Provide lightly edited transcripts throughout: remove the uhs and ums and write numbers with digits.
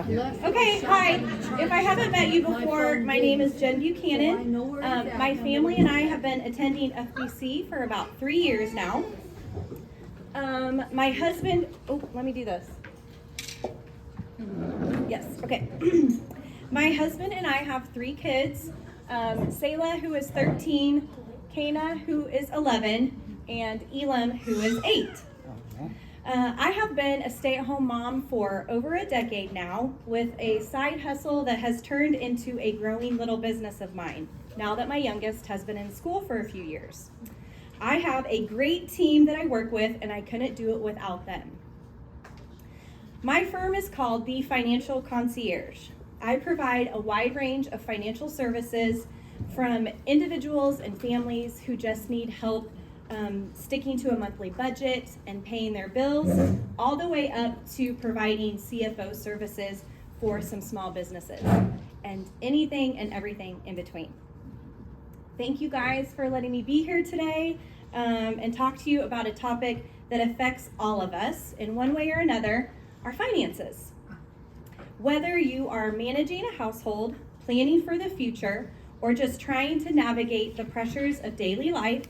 Okay, hi. If I haven't met you before, my name is Jen Buchanan. My family and I have been attending FBC for about 3 years now. My husband, let me do this. Yes, okay. My husband and I have 3 kids, Selah, who is 13, Kana, who is 11, and Elam, who is 8. I have been a stay-at-home mom for over a decade now, with a side hustle that has turned into a growing little business of mine, now that my youngest has been in school for a few years. I have a great team that I work with, and I couldn't do it without them. My firm is called The Financial Concierge. I provide a wide range of financial services from individuals and families who just need help sticking to a monthly budget and paying their bills, all the way up to providing CFO services for some small businesses, and anything and everything in between. Thank you guys for letting me be here today and talk to you about a topic that affects all of us in one way or another, our finances. Whether you are managing a household, planning for the future, or just trying to navigate the pressures of daily life,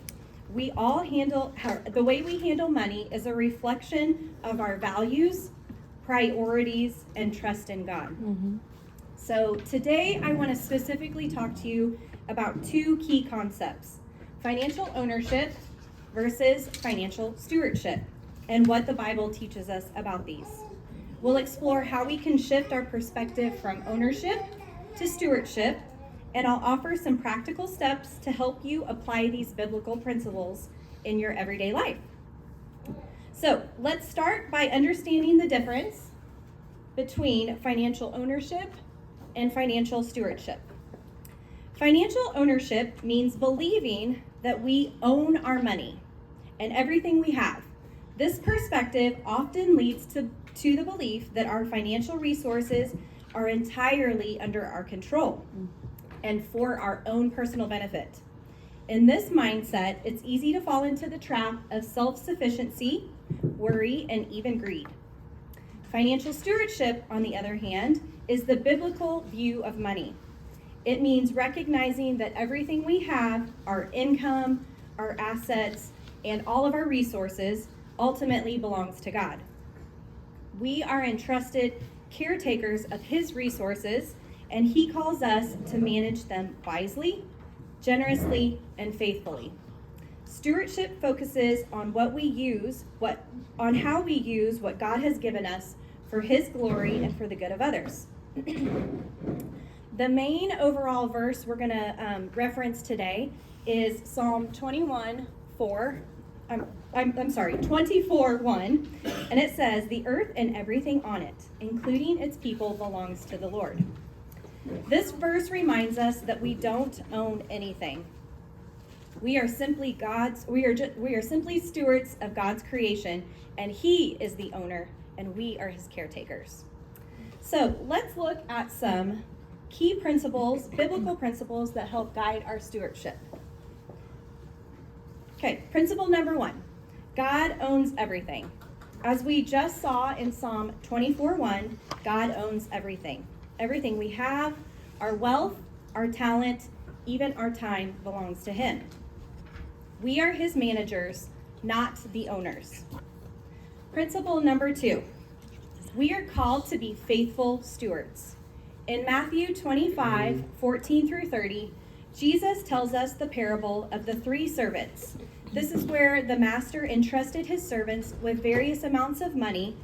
the way we handle money is a reflection of our values, priorities, and trust in God. So today I want to specifically talk to you about 2 key concepts: financial ownership versus financial stewardship, and what the Bible teaches us about these. We'll explore how we can shift our perspective from ownership to stewardship, and I'll offer some practical steps to help you apply these biblical principles in your everyday life. So let's start by understanding the difference between financial ownership and financial stewardship. Financial ownership means believing that we own our money and everything we have. This perspective often leads to the belief that our financial resources are entirely under our control and for our own personal benefit. In this mindset, it's easy to fall into the trap of self-sufficiency, worry, and even greed. Financial stewardship, on the other hand, is the biblical view of money. It means recognizing that everything we have, our income, our assets, and all of our resources ultimately belongs to God. We are entrusted caretakers of His resources, and He calls us to manage them wisely, generously, and faithfully. Stewardship focuses on how we use what God has given us for His glory and for the good of others. The main overall verse we're going to reference today is Psalm 24:1, and it says, "The earth and everything on it, including its people, belongs to the Lord." This verse reminds us that we don't own anything. We are simply stewards of God's creation, and He is the owner, and we are His caretakers. So let's look at some key principles, biblical principles that help guide our stewardship. Okay, principle number 1, God owns everything. As we just saw in Psalm 24:1, God owns everything. Everything we have, our wealth, our talent, even our time belongs to Him. We are His managers, not the owners. Principle number 2, we are called to be faithful stewards. In Matthew 25:14-30, Jesus tells us the parable of the 3 servants. This is where the master entrusted his servants with various amounts of money,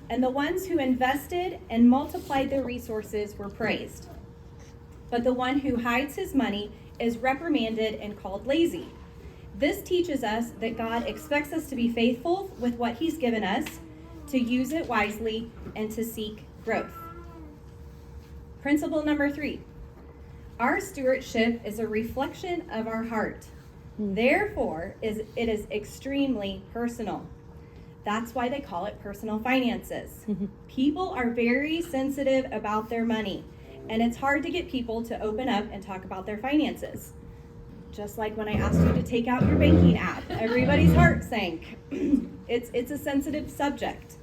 and the ones who invested and multiplied their resources were praised. But the one who hides his money is reprimanded and called lazy. This teaches us that God expects us to be faithful with what He's given us, to use it wisely, and to seek growth. Principle number 3, our stewardship is a reflection of our heart. Therefore, it is extremely personal. That's why they call it personal finances. People are very sensitive about their money, and it's hard to get people to open up and talk about their finances. Just like when I asked you to take out your banking app, everybody's heart sank. It's a sensitive subject.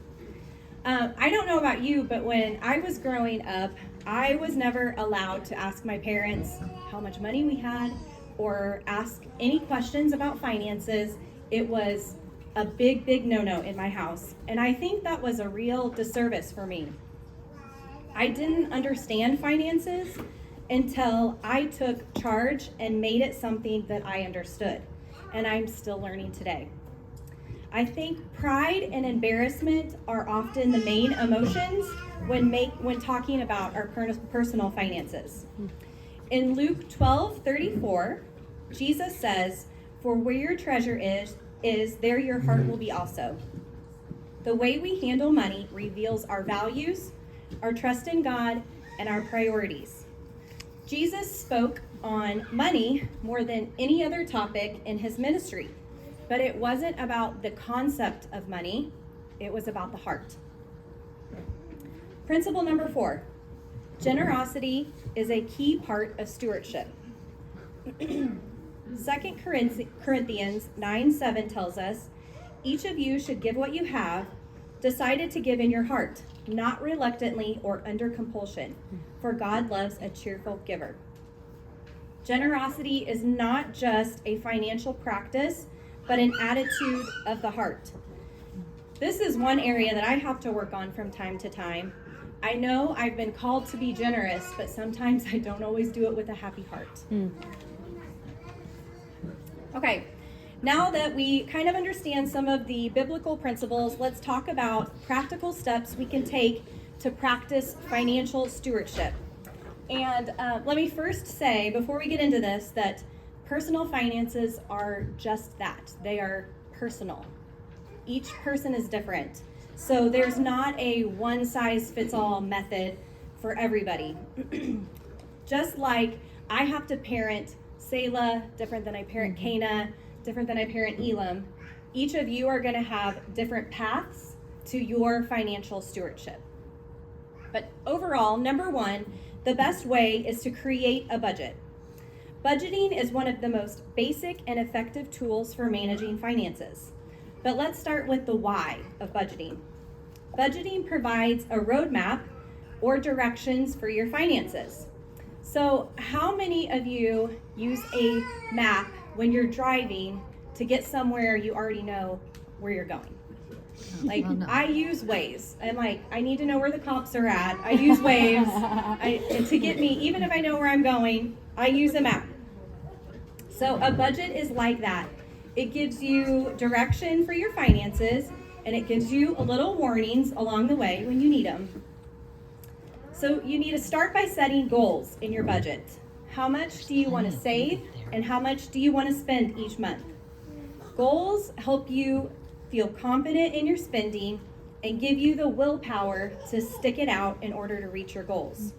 I don't know about you, but when I was growing up, I was never allowed to ask my parents how much money we had or ask any questions about finances. It was a big, big no-no in my house. And I think that was a real disservice for me. I didn't understand finances until I took charge and made it something that I understood. And I'm still learning today. I think pride and embarrassment are often the main emotions when talking about our personal finances. In Luke 12:34, Jesus says, "For where your treasure is there your heart will be also." The way we handle money reveals our values, our trust in God, and our priorities. Jesus spoke on money more than any other topic in his ministry. But it wasn't about the concept of money, it was about the heart. Principle number 4, generosity is a key part of stewardship. 2 Corinthians 9:7 tells us, "Each of you should give what you have, decided to give in your heart, not reluctantly or under compulsion, for God loves a cheerful giver." Generosity is not just a financial practice, but an attitude of the heart. This is one area that I have to work on from time to time. I know I've been called to be generous, but sometimes I don't always do it with a happy heart. Okay, now that we kind of understand some of the biblical principles, let's talk about practical steps we can take to practice financial stewardship. And let me first say, before we get into this, that personal finances are just that. They are personal. Each person is different. So there's not a one-size-fits-all method for everybody. Just like I have to parent Selah different than I parent Cana, different than I parent Elam, each of you are going to have different paths to your financial stewardship. But overall, number 1, the best way is to create a budget. Budgeting is one of the most basic and effective tools for managing finances. But let's start with the why of budgeting. Budgeting provides a roadmap or directions for your finances. So how many of you use a map when you're driving to get somewhere you already know where you're going? Like, well, no. I use Waze. I'm like, I need to know where the cops are at. I use Waze to get me, even if I know where I'm going, I use a map. So a budget is like that. It gives you direction for your finances, and it gives you a little warnings along the way when you need them. So you need to start by setting goals in your budget. How much do you want to save, and how much do you want to spend each month? Goals help you feel confident in your spending and give you the willpower to stick it out in order to reach your goals.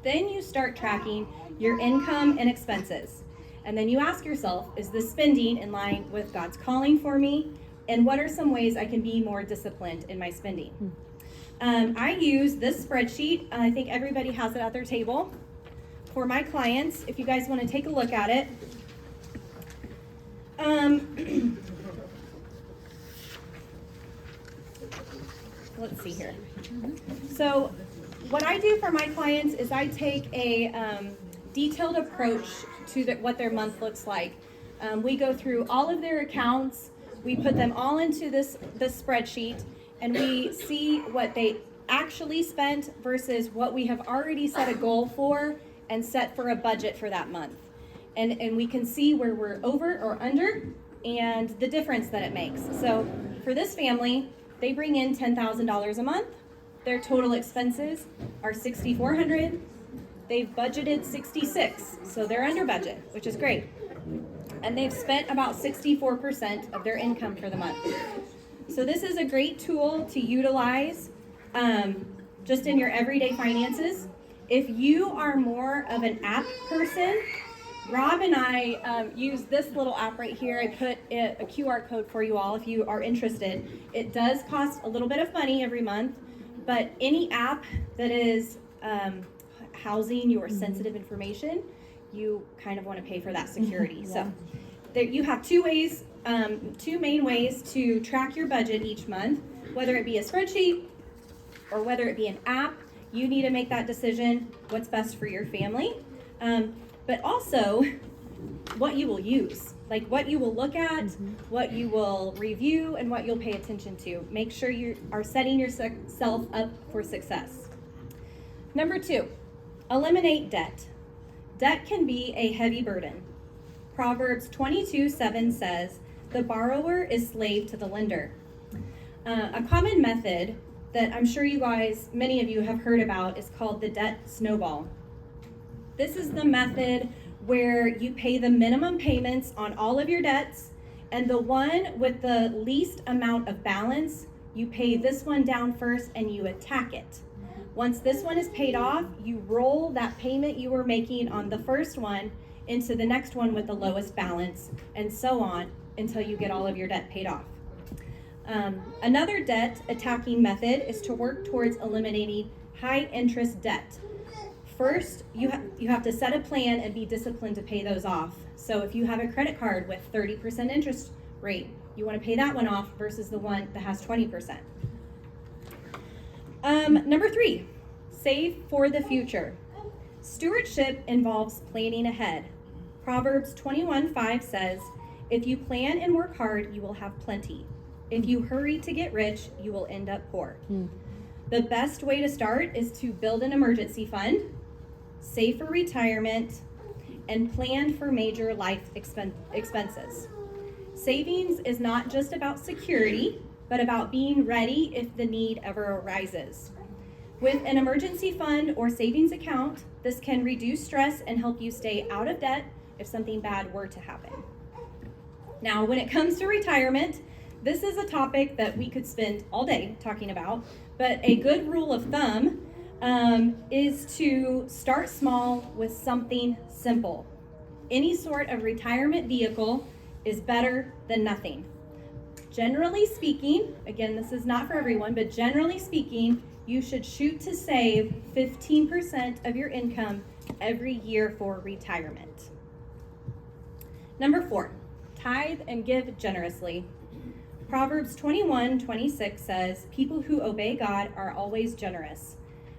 Then you start tracking your income and expenses. And then you ask yourself, is this spending in line with God's calling for me? And what are some ways I can be more disciplined in my spending? I use this spreadsheet. I think everybody has it at their table. For my clients, if you guys want to take a look at it. Let's see here. So what I do for my clients is I take a detailed approach to what their month looks like. We go through all of their accounts, we put them all into this spreadsheet, and we see what they actually spent versus what we have already set a goal for and set for a budget for that month. And we can see where we're over or under and the difference that it makes. So for this family, they bring in $10,000 a month. Their total expenses are $6,400. They've budgeted $66,000, so they're under budget, which is great. And they've spent about 64% of their income for the month. So this is a great tool to utilize just in your everyday finances. If you are more of an app person, Rob and I use this little app right here. I put a QR code for you all if you are interested. It does cost a little bit of money every month, but any app that is housing your sensitive information, you kind of want to pay for that security. Yeah. So there you have two main ways to track your budget each month, whether it be a spreadsheet or whether it be an app, you need to make that decision, what's best for your family. But also what you will use, like what you will look at, what you will review, and what you'll pay attention to. Make sure you are setting yourself up for success. Number 2, eliminate debt. Debt can be a heavy burden. Proverbs 22:7 says, "The borrower is slave to the lender." A common method that I'm sure many of you have heard about is called the debt snowball. This is the method where you pay the minimum payments on all of your debts, and the one with the least amount of balance, you pay this one down first and you attack it. Once this one is paid off, you roll that payment you were making on the first one into the next one with the lowest balance, and so on until you get all of your debt paid off. Another debt attacking method is to work towards eliminating high interest debt. First, you have to set a plan and be disciplined to pay those off. So if you have a credit card with 30% interest rate, you want to pay that one off versus the one that has 20%. Number 3, save for the future. Stewardship involves planning ahead. Proverbs 21:5 says, "If you plan and work hard, you will have plenty. If you hurry to get rich, you will end up poor." The best way to start is to build an emergency fund, save for retirement, and plan for major life expenses. Savings is not just about security, but about being ready if the need ever arises. With an emergency fund or savings account, this can reduce stress and help you stay out of debt if something bad were to happen. Now, when it comes to retirement, this is a topic that we could spend all day talking about, but a good rule of thumb is to start small with something simple. Any sort of retirement vehicle is better than nothing. Generally speaking, again, this is not for everyone, but generally speaking, you should shoot to save 15% of your income every year for retirement. Number 4, tithe and give generously. Proverbs 21:26 says, "People who obey God are always generous."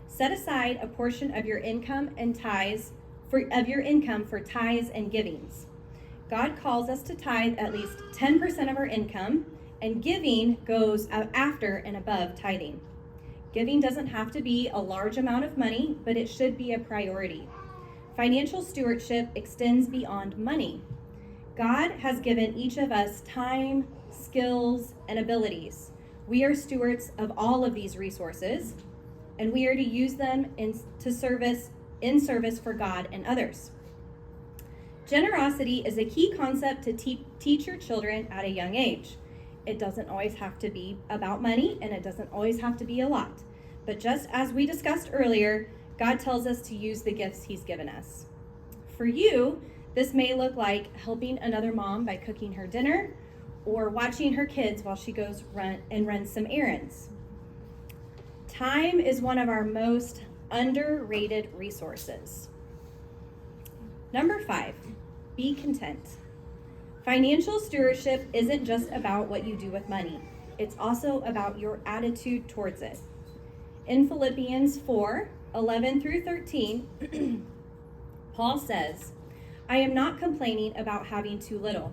Set aside a portion of your income and for tithes and givings. God calls us to tithe at least 10% of our income, and giving goes after and above tithing. Giving doesn't have to be a large amount of money, but it should be a priority. Financial stewardship extends beyond money. God has given each of us time, skills, and abilities. We are stewards of all of these resources, and we are to use them in service for God and others. Generosity is a key concept to teach your children at a young age. It doesn't always have to be about money, and it doesn't always have to be a lot. But just as we discussed earlier, God tells us to use the gifts He's given us. For you, this may look like helping another mom by cooking her dinner, or watching her kids while she goes run some errands. Time is one of our most underrated resources. Number 5, be content. Financial stewardship isn't just about what you do with money. It's also about your attitude towards it. In Philippians 4:11-13, Paul says, "I am not complaining about having too little.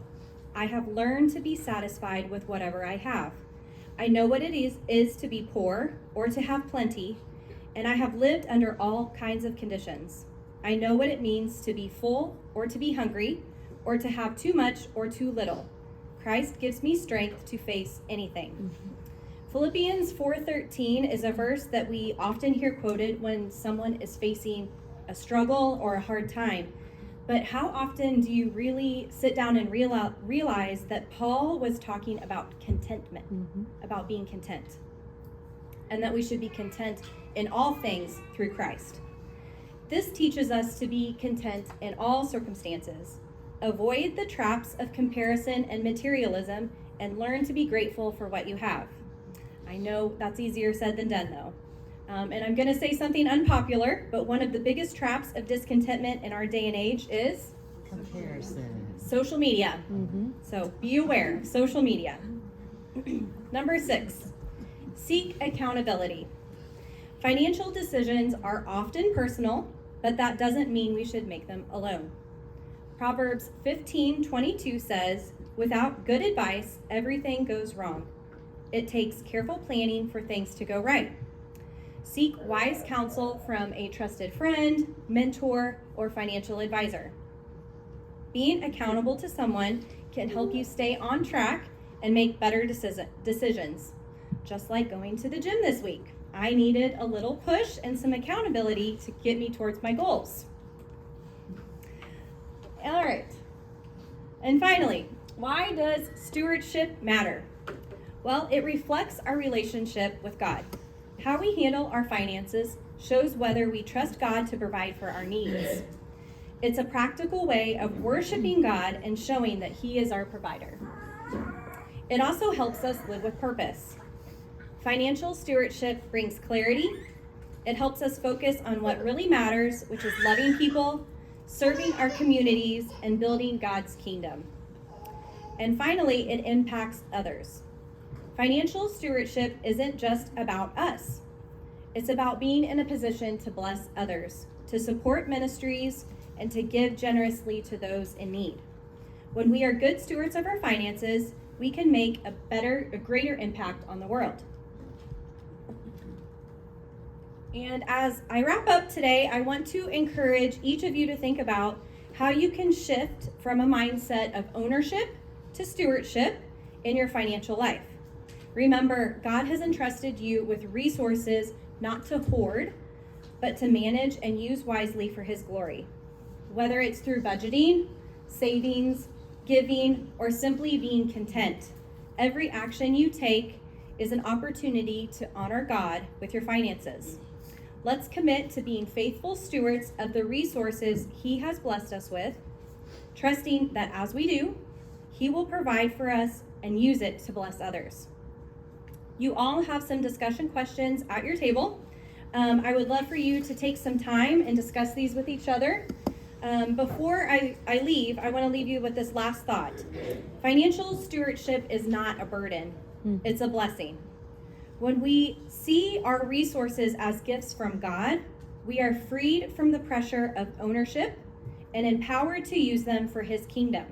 I have learned to be satisfied with whatever I have. I know what it is to be poor or to have plenty, and I have lived under all kinds of conditions. I know what it means to be full or to be hungry, or to have too much or too little. Christ gives me strength to face anything." Philippians 4:13 is a verse that we often hear quoted when someone is facing a struggle or a hard time. But how often do you really sit down and realize that Paul was talking about contentment, about being content, and that we should be content in all things through Christ? This teaches us to be content in all circumstances. Avoid the traps of comparison and materialism, and learn to be grateful for what you have. I know that's easier said than done, though. And I'm going to say something unpopular, but one of the biggest traps of discontentment in our day and age is comparison. Social media. So be aware of social media. Number 6, seek accountability. Financial decisions are often personal, but that doesn't mean we should make them alone. Proverbs 15:22 says, "Without good advice, everything goes wrong. It takes careful planning for things to go right." Seek wise counsel from a trusted friend, mentor, or financial advisor. Being accountable to someone can help you stay on track and make better decisions. Just like going to the gym this week. I needed a little push and some accountability to get me towards my goals. All right. And finally, why does stewardship matter? Well, it reflects our relationship with God. How we handle our finances shows whether we trust God to provide for our needs. It's a practical way of worshiping God and showing that He is our provider. It also helps us live with purpose. Financial stewardship brings clarity. It helps us focus on what really matters, which is loving people, serving our communities, and building God's kingdom. And finally, it impacts others. Financial stewardship isn't just about us. It's about being in a position to bless others, to support ministries, and to give generously to those in need. When we are good stewards of our finances, we can make a greater impact on the world. And as I wrap up today, I want to encourage each of you to think about how you can shift from a mindset of ownership to stewardship in your financial life. Remember, God has entrusted you with resources not to hoard, but to manage and use wisely for His glory. Whether it's through budgeting, savings, giving, or simply being content, every action you take is an opportunity to honor God with your finances. Let's commit to being faithful stewards of the resources He has blessed us with, trusting that as we do, He will provide for us and use it to bless others. You all have some discussion questions at your table. I would love for you to take some time and discuss these with each other. Before I leave, I want to leave you with this last thought. Financial stewardship is not a burden. It's a blessing. When we see our resources as gifts from God, we are freed from the pressure of ownership and empowered to use them for His kingdom.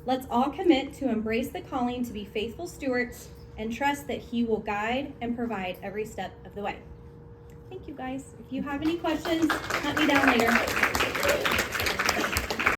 Let's all commit to embrace the calling to be faithful stewards and trust that He will guide and provide every step of the way. Thank you, guys. If you have any questions, hunt me down later.